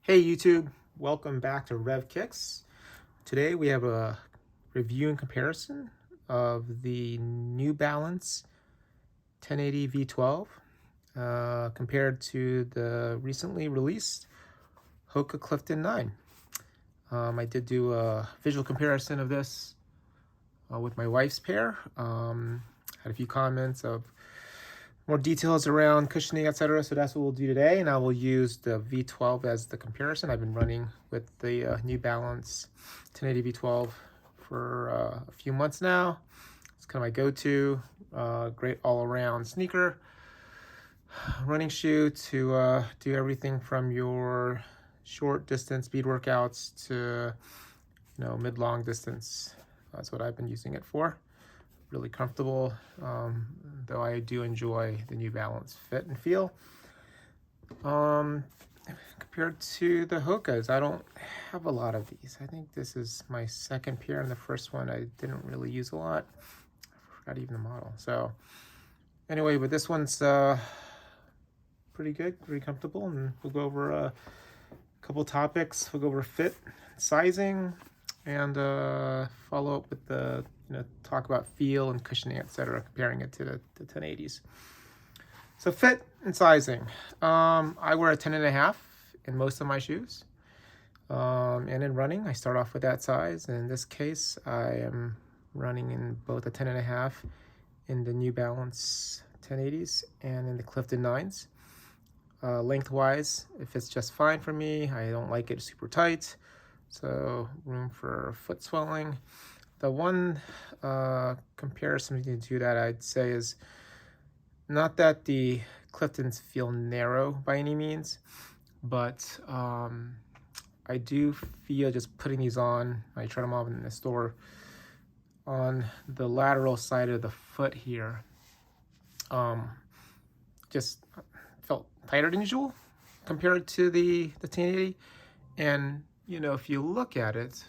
Hey YouTube, welcome back to Revd Kicks. Today we have a review and comparison of the New Balance 1080 V12 compared to the recently released HOKA Clifton 9. I did do a visual comparison of this with my wife's pair. Had a few comments of more details around cushioning, etc. So that's what we'll do today, and I will use the V12 as the comparison. I've been running with the New Balance 1080 V12 for a few months now. It's kind of my go-to, great all-around sneaker, running shoe to do everything from your short distance speed workouts to mid-long distance. That's what I've been using it for. Really comfortable, though I do enjoy the New Balance fit and feel. Compared to the Hokas, I don't have a lot of these. I think this is my second pair, and the first one I didn't really use a lot. I forgot even the model. So anyway, but this one's pretty good, pretty comfortable, and we'll go over a couple topics. We'll go over fit, sizing, and follow up with the talk about feel and cushioning, etc., comparing it to the 1080s. So fit and sizing. I wear a 10.5 in most of my shoes. And in running, I start off with that size. And in this case, I am running in both a 10.5 in the New Balance 1080s and in the Clifton 9s. Lengthwise, it fits just fine for me. I don't like it super tight, so room for foot swelling. The one comparison to that I'd say is not that the Cliftons feel narrow by any means, but I do feel just putting these on, I tried them on in the store, on the lateral side of the foot here, just felt tighter than usual compared to the 1080. And if you look at it,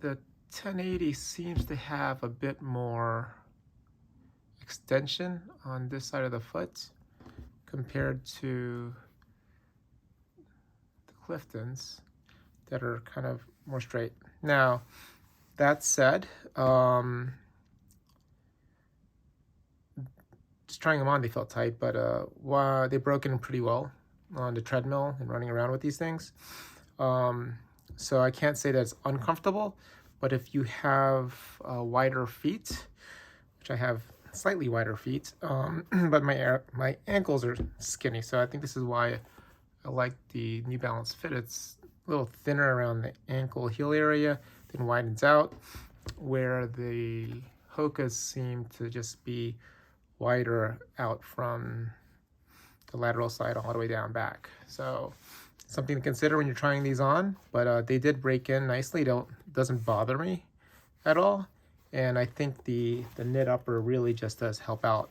the 1080 seems to have a bit more extension on this side of the foot compared to the Cliftons that are kind of more straight. Now, that said, just trying them on, they felt tight, but they broke in pretty well on the treadmill and running around with these things. So I can't say that it's uncomfortable, but if you have wider feet, which I have slightly wider feet, but my ankles are skinny, so I think this is why I like the New Balance fit. It's a little thinner around the ankle heel area, then widens out, where the Hokas seem to just be wider out from the lateral side all the way down back. So something to consider when you're trying these on, but they did break in nicely. It doesn't bother me at all. And I think the knit upper really just does help out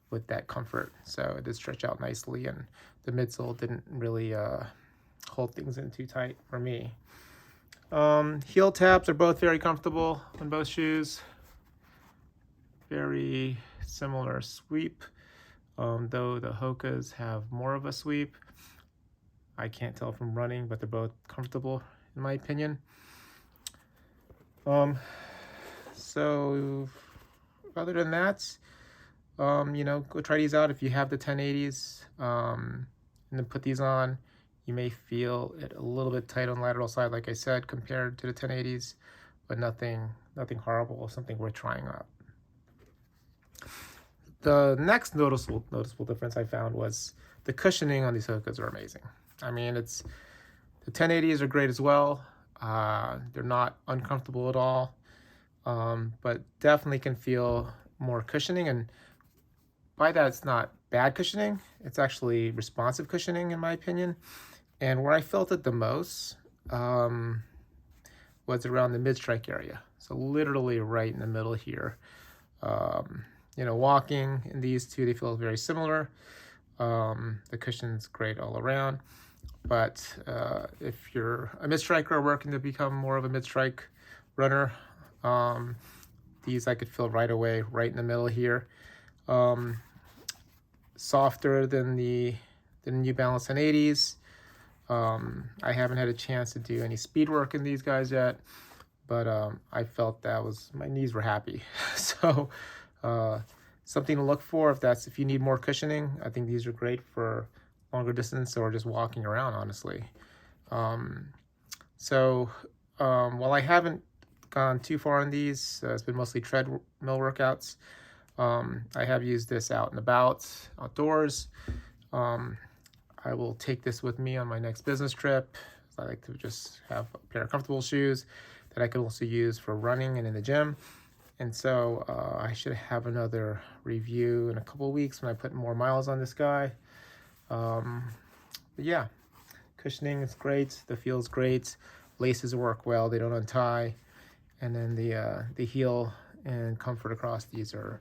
with that comfort. So it did stretch out nicely, and the midsole didn't really hold things in too tight for me. Heel tabs are both very comfortable on both shoes. Very similar sweep, though the Hokas have more of a sweep. I can't tell from running, but they're both comfortable in my opinion. So other than that, go try these out if you have the 1080s, and then put these on. You may feel it a little bit tight on the lateral side, like I said, compared to the 1080s, but nothing horrible, something worth trying out. The next noticeable difference I found was the cushioning on these Hokas are amazing. I mean, the 1080s are great as well. They're not uncomfortable at all, but definitely can feel more cushioning. And by that, it's not bad cushioning. It's actually responsive cushioning, in my opinion. And where I felt it the most was around the mid-strike area. So literally right in the middle here. Walking in these two, they feel very similar. The cushion's great all around. But if you're a mid-striker or working to become more of a mid-strike runner, these I could feel right away, right in the middle here. Softer than the New Balance 1080s. I haven't had a chance to do any speed work in these guys yet, but I felt that my knees were happy. So something to look for if you need more cushioning. I think these are great for longer distance or just walking around, honestly. While I haven't gone too far on these, it's been mostly treadmill workouts. I have used this out and about, outdoors. I will take this with me on my next business trip. I like to just have a pair of comfortable shoes that I can also use for running and in the gym. And so I should have another review in a couple of weeks when I put more miles on this guy. But yeah, cushioning is great. The feel's great. Laces work well. They don't untie. And then the heel and comfort across these are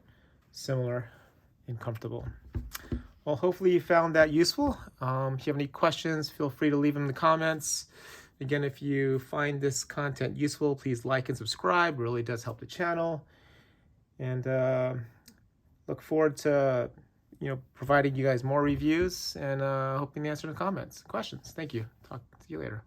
similar and comfortable. Well, hopefully you found that useful. If you have any questions, feel free to leave them in the comments. Again, if you find this content useful, please like and subscribe. It really does help the channel. And look forward to providing you guys more reviews and hoping to answer the comments, questions. Thank you. Talk to you later.